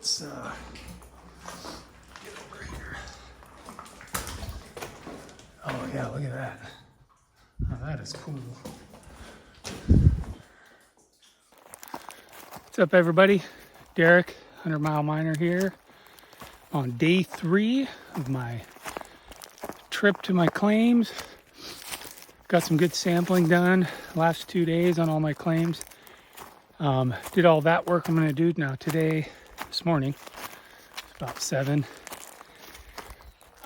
let's get over here. Oh yeah, look at that. Oh, that is cool. What's up, everybody? Derek, 100 Mile Miner here on day 3 of my trip to my claims. Got some good sampling done last 2 days on all my claims. Did all that work I'm going to do now today, this morning, about 7.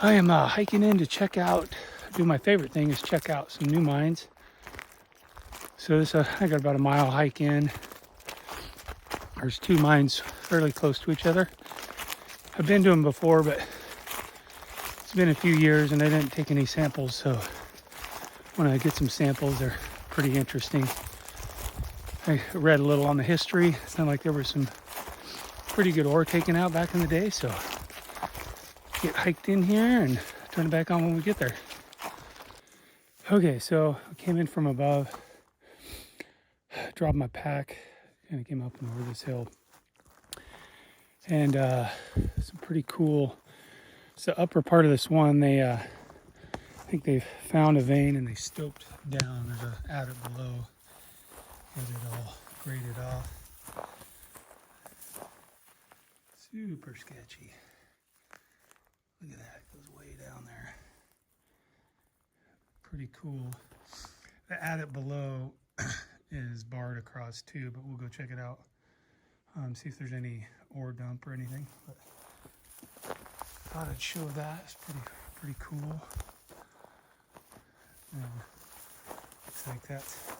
I am hiking in to check out, do my favorite thing is check out some new mines. So this, I got about a mile hike in. There's 2 mines fairly close to each other. I've been to them before, but it's been a few years and I didn't take any samples. So when I get some samples, they're pretty interesting. I read a little on the history. It sounded like there was some pretty good ore taken out back in the day. So get hiked in here and turn it back on when we get there. Okay, so I came in from above, dropped my pack, kind of came up and over this hill. And some pretty cool, it's the upper part of this one. They, I think they've found a vein and they stoped down. There's an adit below. Got it all graded off. Super sketchy. Look at that, it goes way down there. Pretty cool. The adit below is barred across too, but we'll go check it out. See if there's any ore dump or anything. But thought I'd show that. It's pretty cool. And looks like that's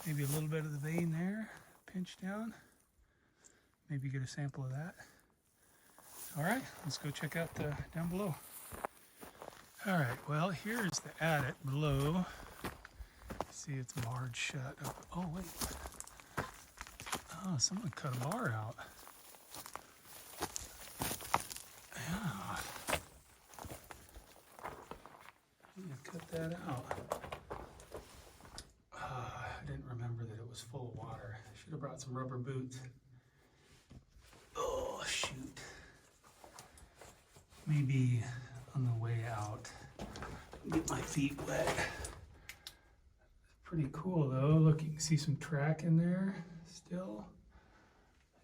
maybe a little bit of the vein there, pinched down. Maybe get a sample of that. All right, let's go check out the down below. All right, well, here's the adit below. See, it's barred shut. Oh, wait. Oh, someone cut a bar out. Yeah. I'm gonna cut that out. I didn't remember that it was full of water. I should have brought some rubber boots. Oh, shoot. Maybe on the way out, get my feet wet. Pretty cool though. Look, you can see some track in there still.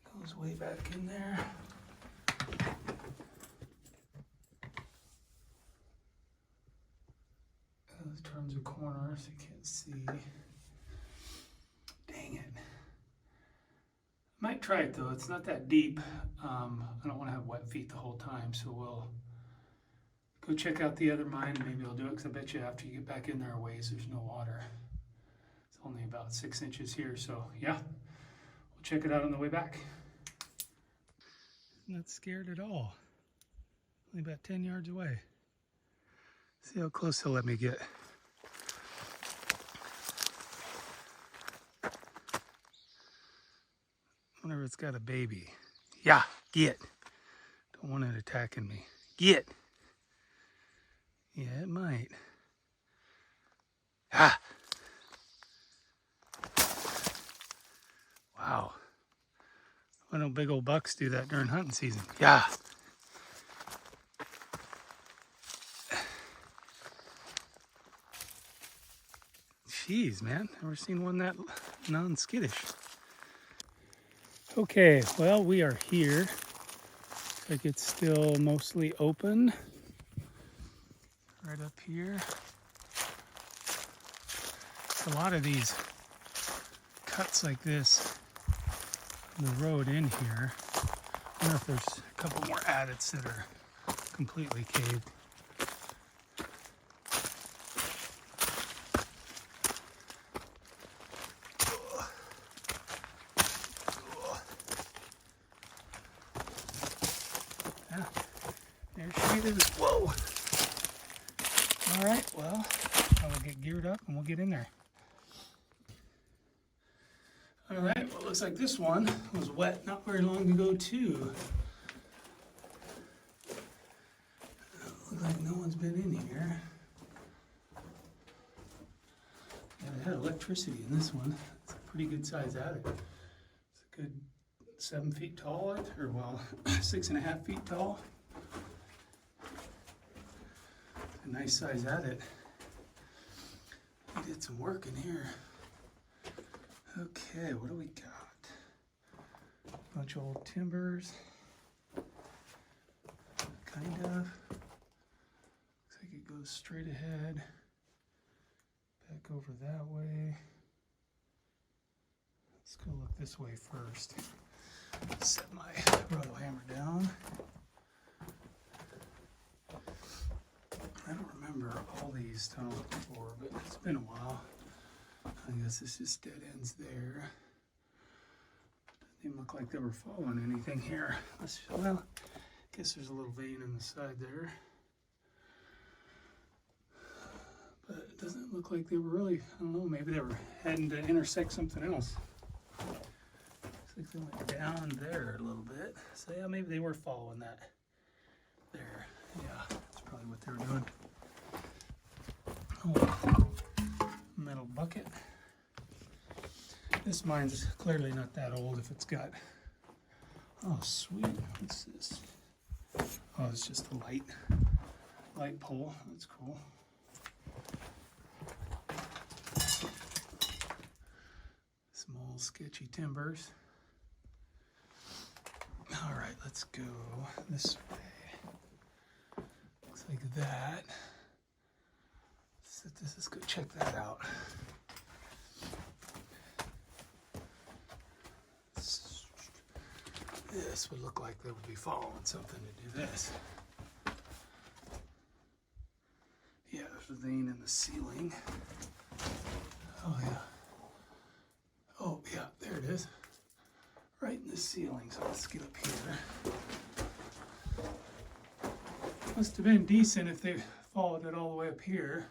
It goes way back in there. It turns a corner so you can't see. Dang it. Might try it though. It's not that deep. I don't want to have wet feet the whole time, so we'll go check out the other mine. Maybe I'll do it because I bet you after you get back in there a ways, there's no water. Only about 6 inches here, so yeah, we'll check it out on the way back. Not scared at all. Only about 10 yards away. See how close he'll let me get. Wonder if it's got a baby. Yeah, get. Don't want it attacking me. Get. Yeah, it might. Ah. Wow. Why don't big old bucks do that during hunting season? Yeah. Jeez, man. Never seen one that non-skittish. Okay, well, we are here. Looks like it's still mostly open. Right up here. It's a lot of these cuts like this. The road in here. I wonder if there's a couple more adits that are completely caved. Yeah, there she is. Whoa! All right, well, I will get geared up and we'll get in there. All right, well, it looks like this one was wet not very long ago, too. Looks like no one's been in here. Yeah, they had electricity in this one. It's a pretty good size attic. It's a good 7 feet tall, or well, 6.5 feet tall. A nice size adit. We did some work in here. Okay, what do we got? Bunch of old timbers. Kind of. Looks like it goes straight ahead. Back over that way. Let's go look this way first. Set my roto hammer down. I don't remember all these tunnels before, but it's been a while. I guess it's just dead ends there. Didn't look like they were following anything here. Well, I guess there's a little vein in the side there. But it doesn't look like they were really, I don't know, maybe they were heading to intersect something else. Looks like they went down there a little bit. So yeah, maybe they were following that there. Yeah, that's probably what they were doing. Oh, metal bucket. This mine's clearly not that old if it's got, oh sweet, what's this? Oh, it's just a light pole, that's cool. Some old sketchy timbers. All right, let's go this way. Looks like that. Let's go check that out. This would look like they would be following something to do this. Yeah, there's a vein in the ceiling. Oh yeah. Oh yeah, there it is. Right in the ceiling, so let's get up here. Must have been decent if they followed it all the way up here.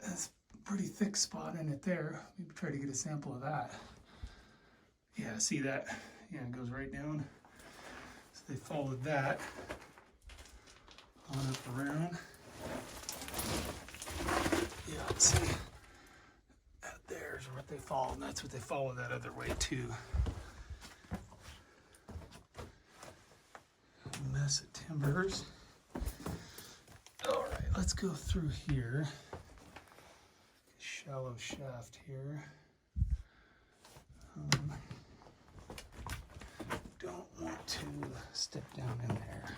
That's a pretty thick spot in it there. Maybe try to get a sample of that. Yeah, see that? Yeah, it goes right down. So they followed that on up around. Yeah, see, that there's what they followed, and that's what they followed that other way too. A mess of timbers. All right, let's go through here. Shallow shaft here. Don't want to step down in there.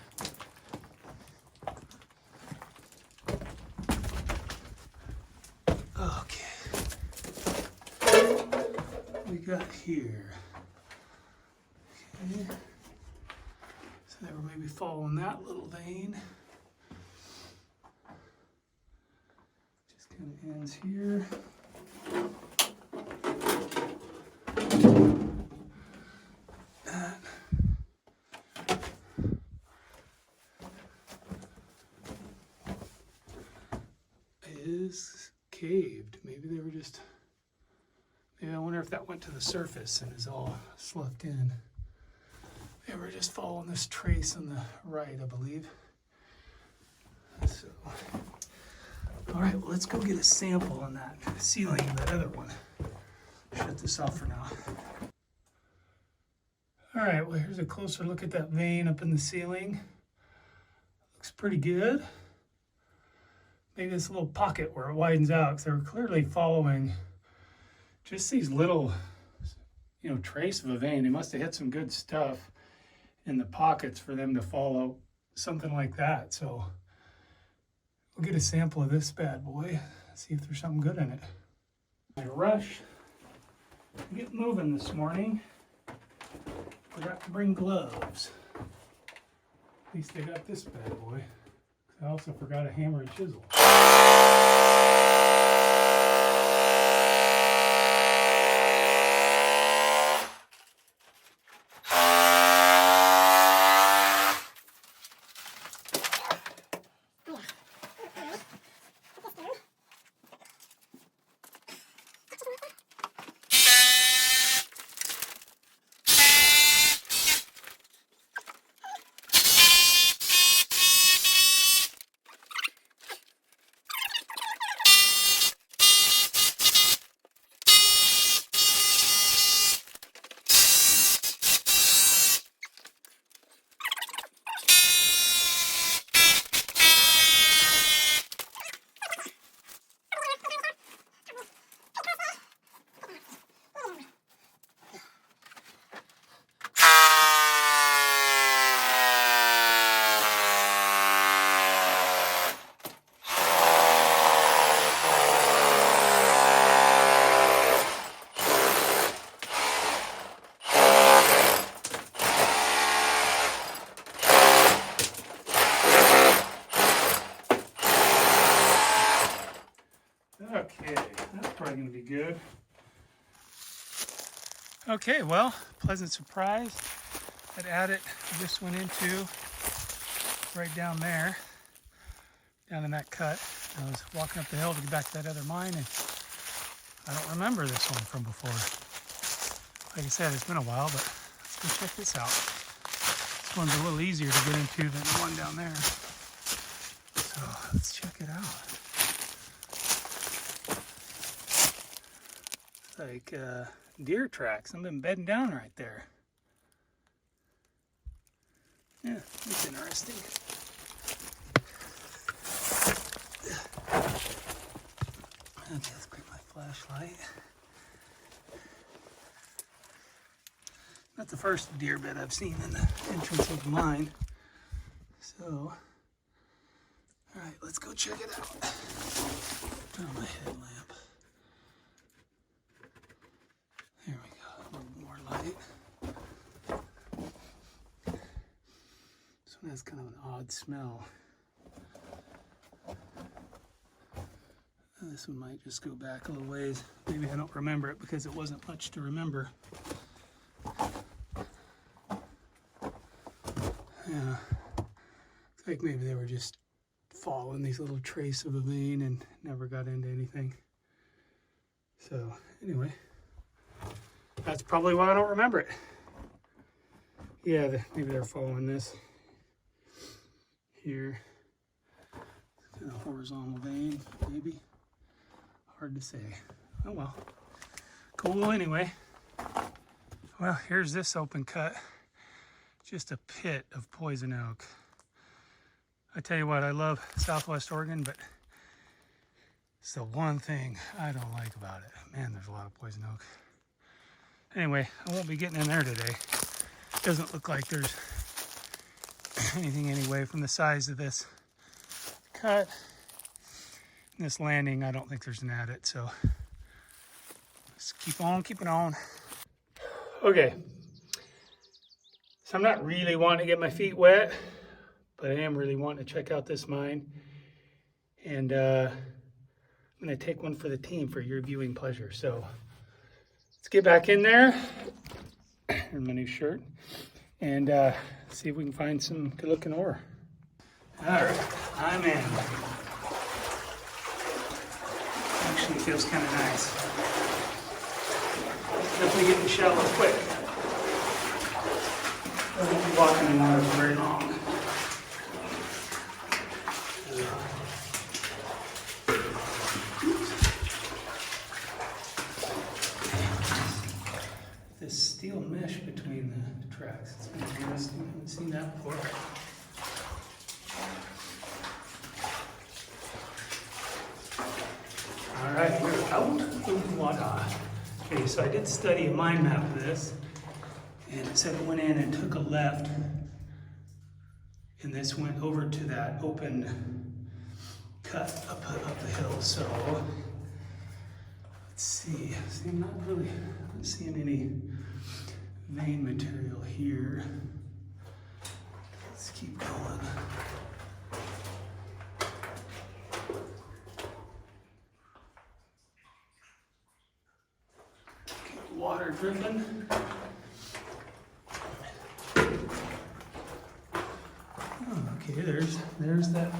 Okay. We got here. Okay. So they were maybe following that little vein. Just kind of ends here. Is caved. Maybe they were just, maybe I wonder if that went to the surface and is all sloughed in. They were just following this trace on the right, I believe. So, all right, well, let's go get a sample on that ceiling of that other one. Shut this off for now. All right, well, here's a closer look at that vein up in the ceiling. Looks pretty good. Maybe this little pocket where it widens out, because they were clearly following just these little, trace of a vein. They must have hit some good stuff in the pockets for them to follow something like that. So we'll get a sample of this bad boy, see if there's something good in it. I rush to get moving this morning. Forgot to bring gloves. At least I got this bad boy. I also forgot a hammer and chisel. Okay, well, pleasant surprise. That adit this went into right down there, down in that cut. I was walking up the hill to get back to that other mine, and I don't remember this one from before. Like I said, it's been a while, but let's go check this out. This one's a little easier to get into than the one down there. So let's check it out. It's like deer tracks. I've been bedding down right there. Yeah, that's interesting. Okay, let's grab my flashlight. Not the first deer bed I've seen in the entrance of mine. So, all right, let's go check it out. Turn on my headlamp. There we go, a little more light. This one has kind of an odd smell. This one might just go back a little ways. Maybe I don't remember it because it wasn't much to remember. Yeah, it's like maybe they were just following these little trace of a vein and never got into anything. So anyway, that's probably why I don't remember it. Yeah, maybe they're following this here. Kind of horizontal vein, maybe. Hard to say. Oh well. Cool anyway. Well, here's this open cut. Just a pit of poison oak. I tell you what, I love Southwest Oregon, but it's the one thing I don't like about it. Man, there's a lot of poison oak. Anyway, I won't be getting in there today. Doesn't look like there's anything anyway from the size of this cut. And this landing, I don't think there's an adit, so let's keep on keeping on. Okay. So I'm not really wanting to get my feet wet, but I am really wanting to check out this mine. And I'm gonna take one for the team for your viewing pleasure. So let's get back in there. Here's my new shirt. And see if we can find some good looking ore. All right, I'm in. Actually feels kind of nice. Definitely getting shallow quick. I won't be walking in water for very long. This steel mesh between the tracks. It's been interesting. I haven't seen that before. All right, we're out of water. Okay, so I did study a mind map of this. And it said it went in and took a left, and this went over to that open cut up the hill. So let's see. I'm not seeing any vein material here. Let's keep going. Okay, water dripping. Okay, there's that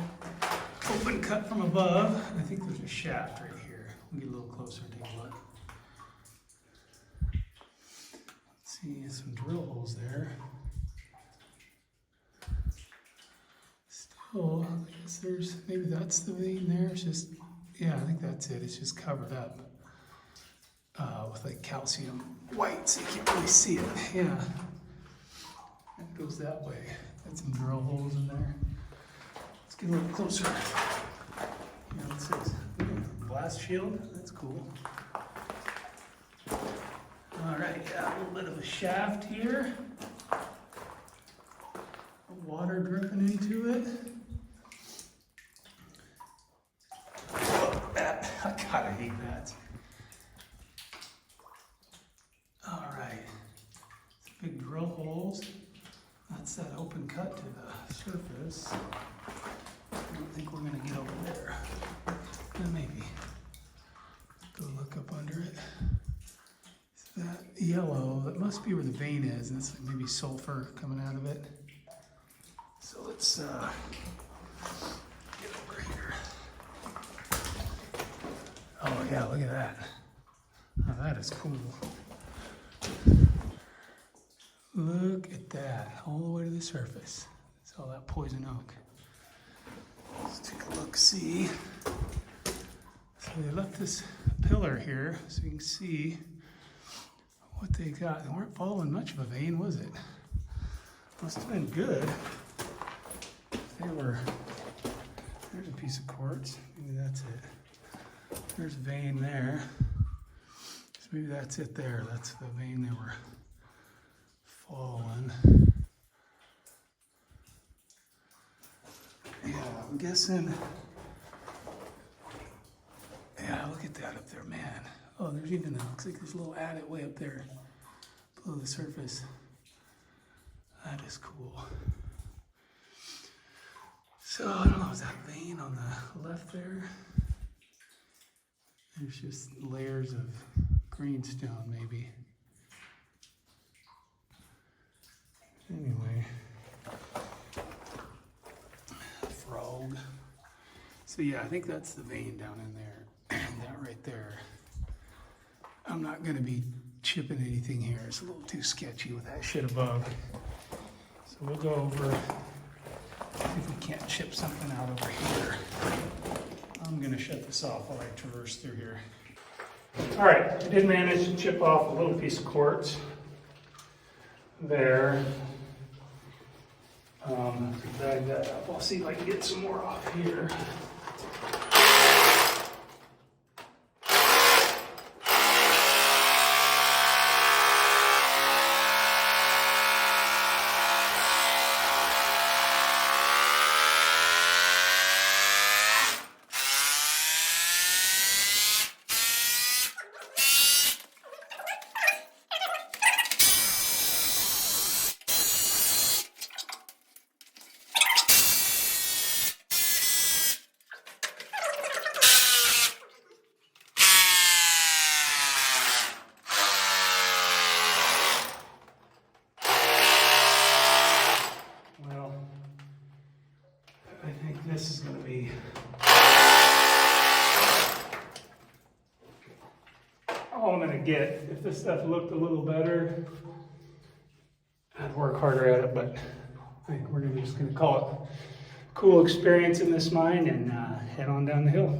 open cut from above. I think there's a shaft right here. We'll get a little closer and take a look. Let's see, some drill holes there. Still, I guess maybe that's the vein there. It's just, yeah, I think that's it. It's just covered up with like calcium white, so you can't really see it. Yeah, it goes that way. Got some drill holes in there. Let's get a little closer. Yeah, it says blast shield. That's cool. All right, yeah, a little bit of a shaft here. Water dripping into it. Oh, I gotta hate that. All right, big drill holes. That's that open cut to the surface. I don't think we're gonna get over there. Maybe. Go look up under it. Is that, yellow. That must be where the vein is. And it's maybe sulfur coming out of it. So let's get over here. Oh yeah, look at that. Oh, that is cool. Look at that, all the way to the surface. That's all that poison oak. Let's take a look, see. So they left this pillar here so you can see what they got. They weren't following much of a vein, was it? Must have been good. They were, there's a piece of quartz, maybe that's it. There's a vein there. So maybe that's it there. That's the vein they were following. Yeah, I'm guessing. Yeah, look at that up there, man. Oh, there's even, looks like there's a little adit way up there below the surface. That is cool. So, I don't know, is that vein on the left there? There's just layers of greenstone, maybe. Anyway. Frog. So yeah, I think that's the vein down in there. That right there. I'm not going to be chipping anything here. It's a little too sketchy with that shit above. So we'll go over, see if we can't chip something out over here. I'm going to shut this off while I traverse through here. All right, I did manage to chip off a little piece of quartz there. Drag that up. I'll see if I can get some more off here. This is going to be all I'm going to get. If this stuff looked a little better, I'd work harder at it, but I think we're just going to call it a cool experience in this mine and head on down the hill.